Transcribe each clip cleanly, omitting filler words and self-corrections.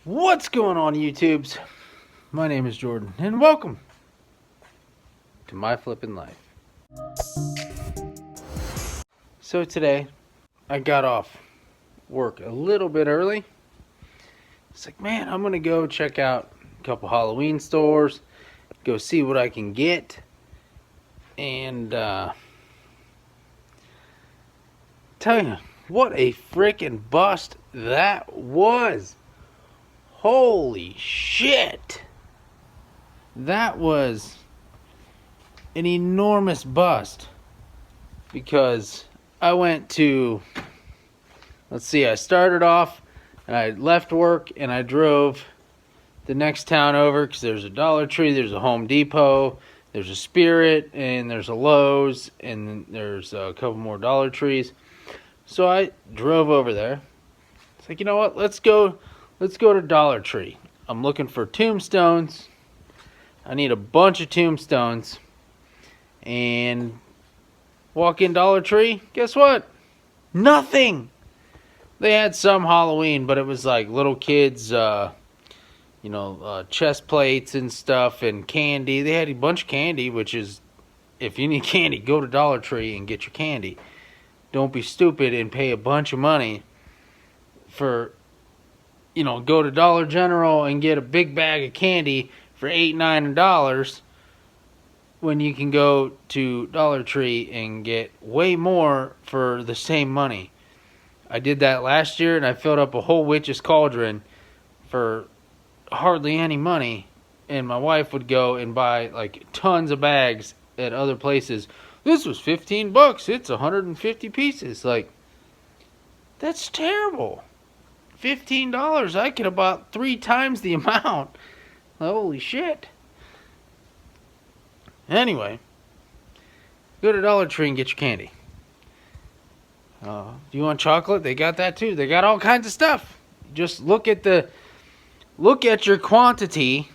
What's going on, YouTubes? My name is Jordan, and welcome to My Flippin' Life. So today, I got off work a little bit early. It's like, man, I'm gonna go check out a couple Halloween stores, go see what I can get, and tell you what a freaking bust that was. Holy shit! That was an enormous bust because I went to, let's see, I started off and I left work and I drove the next town over because there's a Dollar Tree, there's a Home Depot, there's a Spirit, and there's a Lowe's, and there's a couple more Dollar Trees. So I drove over there. It's like, you know what, let's go to Dollar Tree. I'm looking for tombstones. I need a bunch of tombstones. And walk in Dollar Tree, guess what? Nothing. They had some Halloween, but it was like little kids, chest plates and stuff and candy. They had a bunch of candy, which is, if you need candy, go to Dollar Tree and get your candy. Don't be stupid and pay a bunch of money for, go to Dollar General and get a big bag of candy for $8, $9 when you can go to Dollar Tree and get way more for the same money. I did that last year and I filled up a whole witch's cauldron for hardly any money, and my wife would go and buy like tons of bags at other places. This was $15. It's 150 pieces. Like, that's terrible. $15. I could have bought 3 times the amount. Holy shit. Anyway, go to Dollar Tree and get your candy. Do you want chocolate? They got that too. They got all kinds of stuff. Just look at your quantity.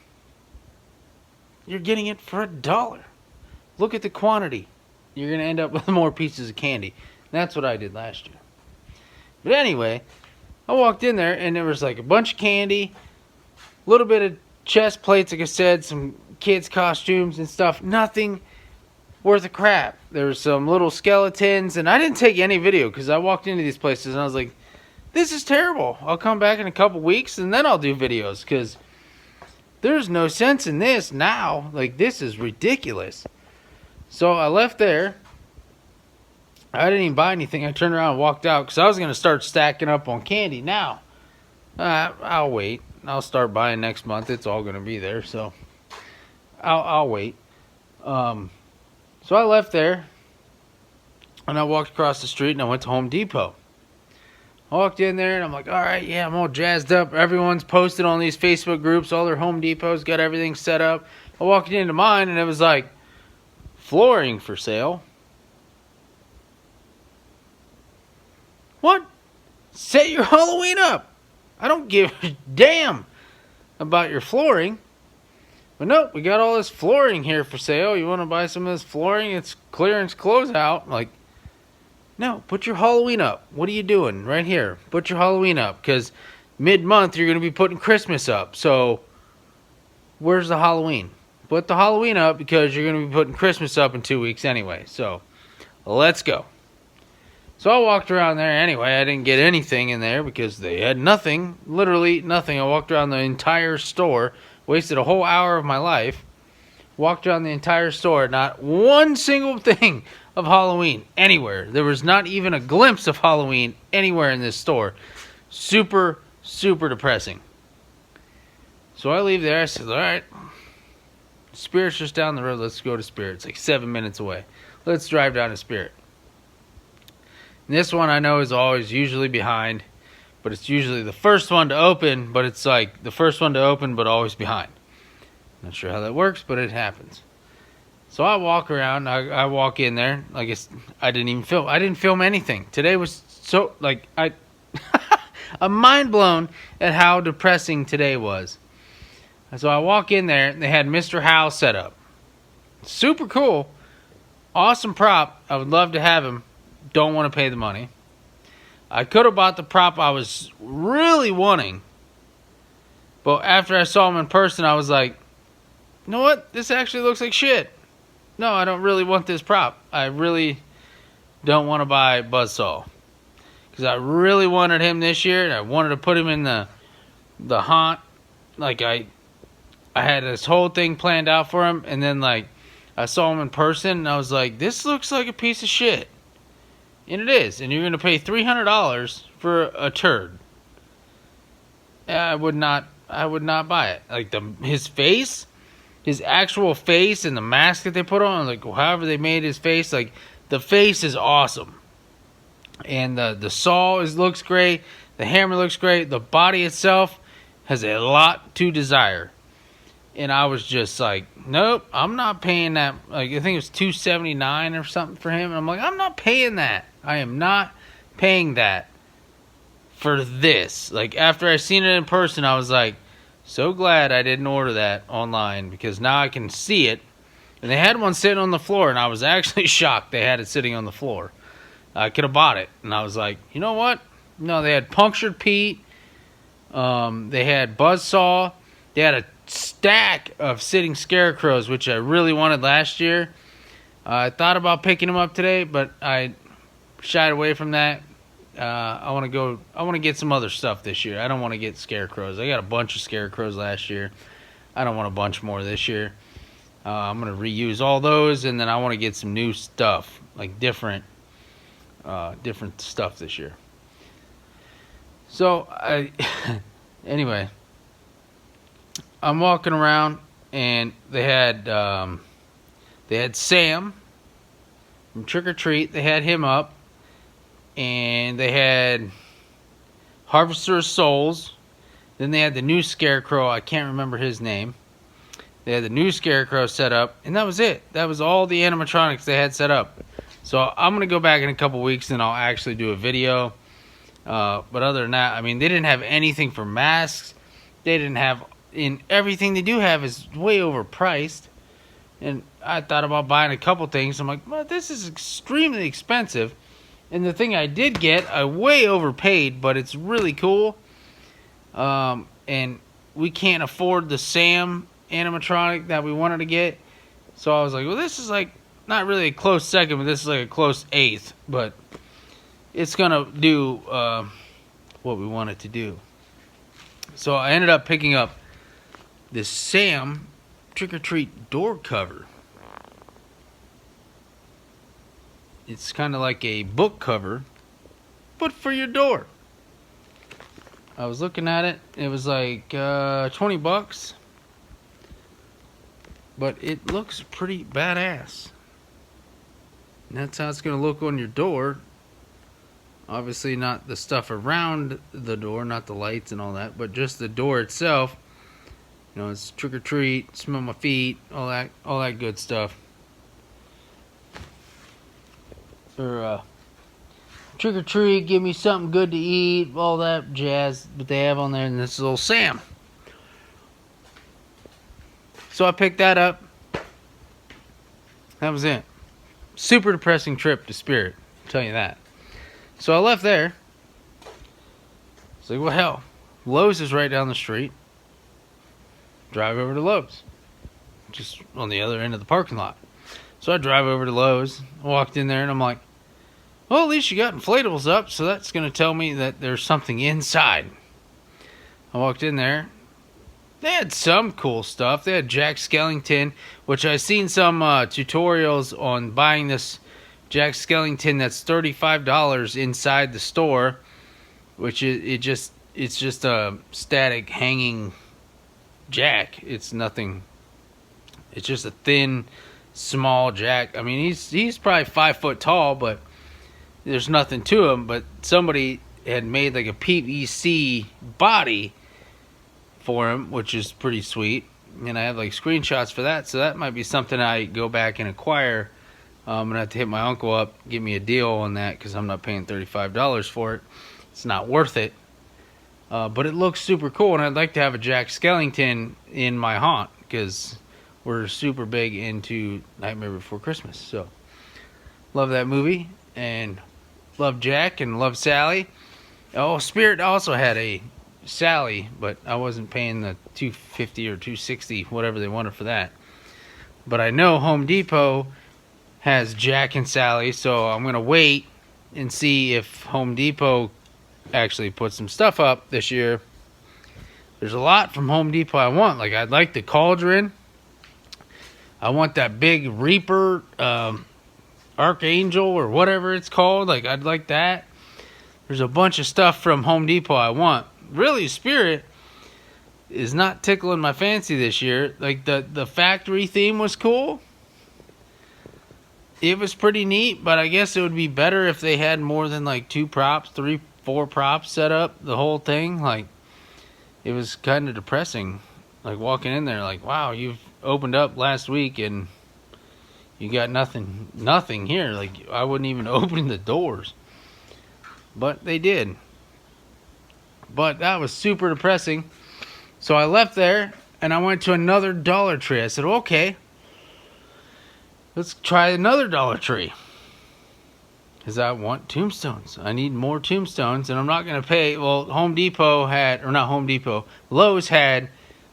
You're getting it for $1. Look at the quantity. You're gonna end up with more pieces of candy. That's what I did last year. But anyway, I walked in there and there was like a bunch of candy, a little bit of chest plates, like I said, some kids' costumes and stuff. Nothing worth a crap. There was some little skeletons, and I didn't take any video because I walked into these places and I was like, this is terrible. I'll come back in a couple weeks and then I'll do videos because there's no sense in this now. Like, this is ridiculous. So I left there. I didn't even buy anything. I turned around and walked out because I was going to start stacking up on candy. Now, I'll wait. I'll start buying next month. It's all going to be there, so I'll wait. So I left there, and I walked across the street, and I went to Home Depot. I walked in there, and I'm like, all right, yeah, I'm all jazzed up. Everyone's posted on these Facebook groups. All their Home Depots got everything set up. I walked into mine, and it was like, flooring for sale. What? Set your Halloween up. I don't give a damn about your flooring. But nope, we got all this flooring here for sale. You want to buy some of this flooring? It's clearance closeout. Like, no, put your Halloween up. What are you doing right here? Put your Halloween up, because mid-month you're going to be putting Christmas up. So, where's the Halloween? Put the Halloween up because you're going to be putting Christmas up in 2 weeks anyway. So, let's go. So I walked around there anyway. I didn't get anything in there because they had nothing, literally nothing. I walked around the entire store, wasted a whole hour of my life, walked around the entire store, not one single thing of Halloween anywhere. There was not even a glimpse of Halloween anywhere in this store. Super, super depressing. So I leave there. I said, all right, Spirit's just down the road. Let's go to Spirit. It's like 7 minutes away. Let's drive down to Spirit. This one I know is always usually behind, but it's usually the first one to open, but it's like the first one to open, but always behind. Not sure how that works, but it happens. So I walk around, I walk in there. I guess I didn't film anything. Today was so, I'm mind blown at how depressing today was. So I walk in there, and they had Mr. Howell set up. Super cool. Awesome prop. I would love to have him. Don't want to pay the money. I could have bought the prop I was really wanting But after I saw him in person, I was like, you know what? This actually looks like shit. No, I don't really want this prop. I really don't want to buy Buzzsaw. Because I really wanted him this year, and I wanted to put him in the haunt. Like, I had this whole thing planned out for him, and then, like, I saw him in person, and I was like, this looks like a piece of shit. And it is. And you're going to pay $300 for a turd. I would not buy it. Like, his face, his actual face, and the mask that they put on, like, however they made his face, like, the face is awesome. And the saw looks great. The hammer looks great. The body itself has a lot to desire. And I was just like, nope, I'm not paying that. Like, I think it was $279 or something for him. And I'm like, I'm not paying that. I am not paying that for this. Like, after I seen it in person, I was like, so glad I didn't order that online, because now I can see it. And they had one sitting on the floor, and I was actually shocked they had it sitting on the floor. I could have bought it. And I was like, you know what? No, they had Punctured Pete. They had Buzzsaw. They had a stack of sitting scarecrows, which I really wanted last year. I thought about picking them up today, but I shied away from that. I want to get some other stuff this year. I don't want to get scarecrows. I got a bunch of scarecrows last year. I don't want a bunch more this year. I'm going to reuse all those, and then I want to get some new stuff, like different stuff this year. So anyway, I'm walking around, and they had Sam from Trick or Treat. They had him up, and they had Harvester of Souls. Then they had the new Scarecrow. I can't remember his name. They had the new Scarecrow set up, and that was it. That was all the animatronics they had set up. So I'm going to go back in a couple weeks, and I'll actually do a video. But other than that, I mean, they didn't have anything for masks. They didn't have... And everything they do have is way overpriced. And I thought about buying a couple things. I'm like, well, this is extremely expensive. And the thing I did get, I way overpaid, but it's really cool. And we can't afford the Sam animatronic that we wanted to get. So I was like, well, this is like not really a close second, but this is like a close eighth. But it's going to do what we want it to do. So I ended up picking up this Sam Trick or Treat door cover. It's kind of like a book cover, but for your door. I was looking at it. It was like $20. But it looks pretty badass. And that's how it's going to look on your door. Obviously not the stuff around the door, not the lights and all that, but just the door itself. You know, it's trick or treat, smell my feet, all that good stuff. Or trick or treat, give me something good to eat, all that jazz that they have on there, and this little Sam. So I picked that up. That was it. Super depressing trip to Spirit, I'll tell you that. So I left there. It's like, well, hell, Lowe's is right down the street. Drive over to Lowe's. Just on the other end of the parking lot. So I drive over to Lowe's. I walked in there and I'm like, well, at least you got inflatables up, so that's going to tell me that there's something inside. I walked in there. They had some cool stuff. They had Jack Skellington, which I've seen some tutorials on buying this Jack Skellington that's $35 inside the store, which it's just a static hanging Jack. It's nothing. It's just a thin, small Jack. I mean, he's probably 5 foot tall, but there's nothing to him. But somebody had made like a PVC body for him, which is pretty sweet. And I have like screenshots for that, so that might be something I go back and acquire. I'm gonna have to hit my uncle up, give me a deal on that, because I'm not paying $35 for it. It's not worth it. But it looks super cool, and I'd like to have a Jack Skellington in my haunt, because we're super big into Nightmare Before Christmas. So love that movie, and love Jack, and love Sally. Oh, Spirit also had a Sally, but I wasn't paying the $250 or $260, whatever they wanted for that. But I know Home Depot has Jack and Sally, so I'm gonna wait and see if Home Depot actually puts some stuff up this year. There's a lot from Home Depot I want. Like, I'd like the cauldron. I want that big Reaper Archangel or whatever it's called. Like, I'd like that. There's a bunch of stuff from Home Depot I want. Really, Spirit is not tickling my fancy this year. Like, the factory theme was cool. It was pretty neat, but I guess it would be better if they had more than like 2 props, 3, 4 props set up, the whole thing. Like, it was kind of depressing. Like, walking in there, like, wow, you've opened up last week and you got nothing here. Like, I wouldn't even open the doors. But they did. But that was super depressing. So I left there and I went to another Dollar Tree. I said, okay, let's try another Dollar Tree. Because I want tombstones. I need more tombstones, and I'm not going to pay. Well, Home Depot had, or not Home Depot, Lowe's had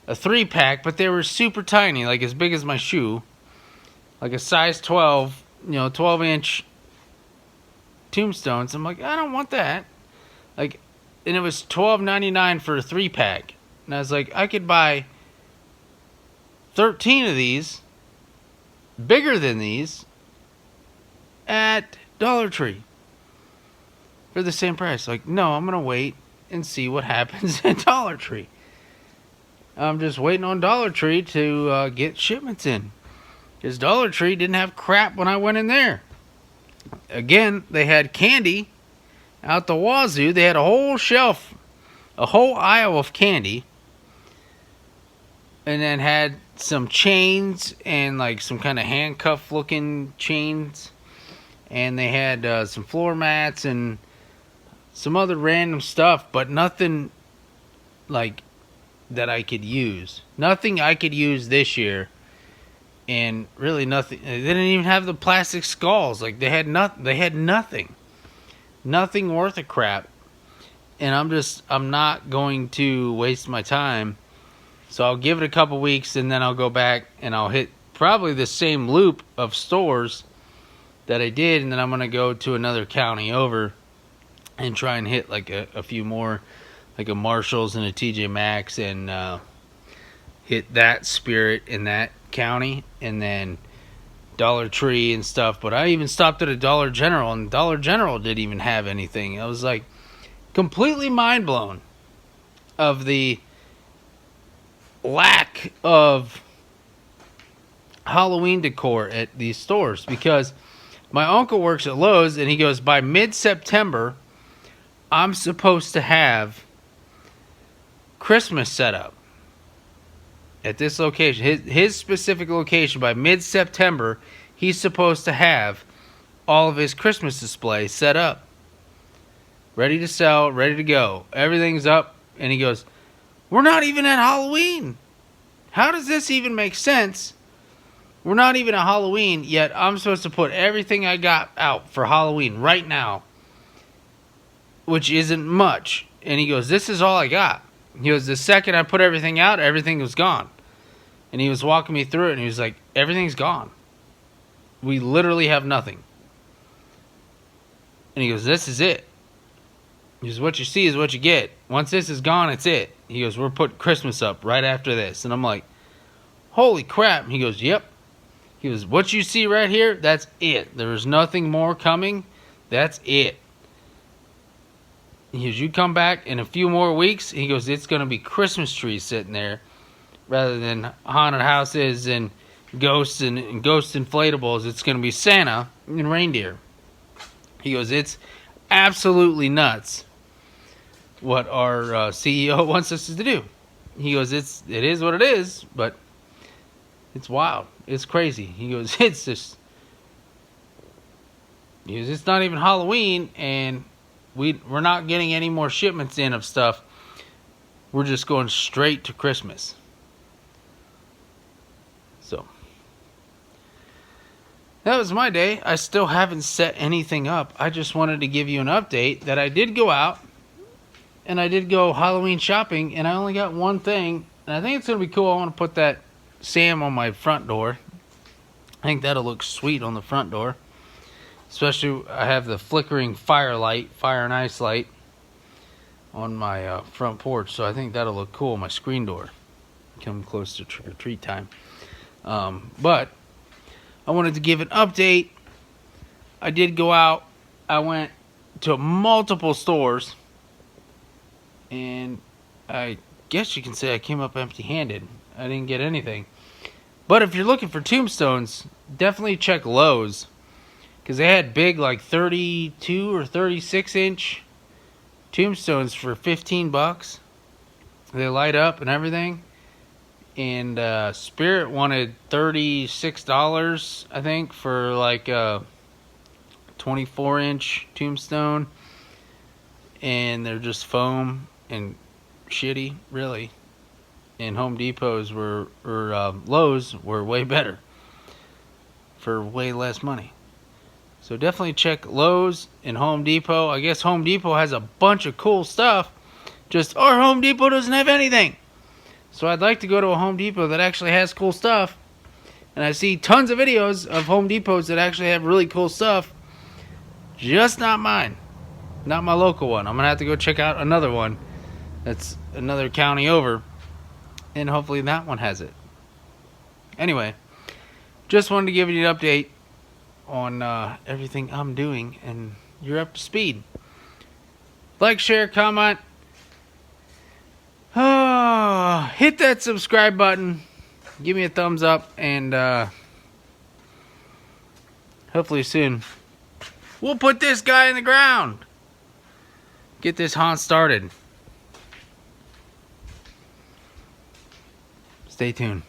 a 3-pack, but they were super tiny, like as big as my shoe. Like a size 12, 12-inch tombstones. I'm like, I don't want that. Like, and it was $12.99 for a 3-pack. And I was like, I could buy 13 of these, bigger than these, at Dollar Tree for the same price. Like, no, I'm gonna wait and see what happens at Dollar Tree. I'm just waiting on Dollar Tree to get shipments in, because Dollar Tree didn't have crap when I went in there. Again, they had candy out the wazoo. They had a whole shelf, a whole aisle of candy, and then had some chains and like some kind of handcuff looking chains. And they had some floor mats and some other random stuff, but nothing like that I could use. Nothing I could use this year. And really nothing. They didn't even have the plastic skulls. Like, they had nothing. Nothing worth a crap. And I'm not going to waste my time. So I'll give it a couple weeks, and then I'll go back and I'll hit probably the same loop of stores that I did, and then I'm going to go to another county over and try and hit like a few more, like a Marshall's and a TJ Maxx, and hit that Spirit in that county, and then Dollar Tree and stuff. But I even stopped at a Dollar General, and Dollar General didn't even have anything. I was like completely mind blown of the lack of Halloween decor at these stores, because my uncle works at Lowe's, and he goes, by mid-September, I'm supposed to have Christmas set up at this location. His specific location, by mid-September, he's supposed to have all of his Christmas displays set up, ready to sell, ready to go. Everything's up, and he goes, we're not even at Halloween. How does this even make sense? We're not even at Halloween, yet I'm supposed to put everything I got out for Halloween right now, which isn't much. And he goes, this is all I got. He goes, the second I put everything out, everything was gone. And he was walking me through it, and he was like, everything's gone. We literally have nothing. And he goes, this is it. He goes, what you see is what you get. Once this is gone, it's it. He goes, we're putting Christmas up right after this. And I'm like, holy crap. He goes, yep. He goes, what you see right here, that's it. There is nothing more coming. That's it. He goes, you come back in a few more weeks. He goes, it's going to be Christmas trees sitting there rather than haunted houses and ghosts and ghost inflatables. It's going to be Santa and reindeer. He goes, it's absolutely nuts what our CEO wants us to do. He goes, it is what it is, but it's wild. It's crazy. He goes, it's just, he goes, it's not even Halloween, and we're not getting any more shipments in of stuff. We're just going straight to Christmas. So that was my day. I still haven't set anything up. I just wanted to give you an update that I did go out and I did go Halloween shopping, and I only got one thing, and I think it's going to be cool. I want to put that Sam on my front door. I think that'll look sweet on the front door. Especially, I have the flickering fire and ice light on my front porch, so I think that'll look cool on my screen door. Come close to trick or treat time. But I wanted to give an update. I did go out. I went to multiple stores, and I guess you can say I came up empty-handed. I didn't get anything. But if you're looking for tombstones, definitely check Lowe's, because they had big, like 32 or 36 inch tombstones for $15. They light up and everything. And Spirit wanted $36, I think, for like a 24 inch tombstone. And they're just foam and shitty, really. And Home Depot's Lowe's were way better for way less money. So definitely check Lowe's and Home Depot. I guess Home Depot has a bunch of cool stuff. Just our Home Depot doesn't have anything. So I'd like to go to a Home Depot that actually has cool stuff. And I see tons of videos of Home Depots that actually have really cool stuff. Just not mine. Not my local one. I'm going to have to go check out another one that's another county over. And hopefully that one has it. Anyway, just wanted to give you an update on everything I'm doing, and you're up to speed. Like, share, comment. Hit that subscribe button. Give me a thumbs up, and hopefully soon we'll put this guy in the ground. Get this haunt started. Stay tuned.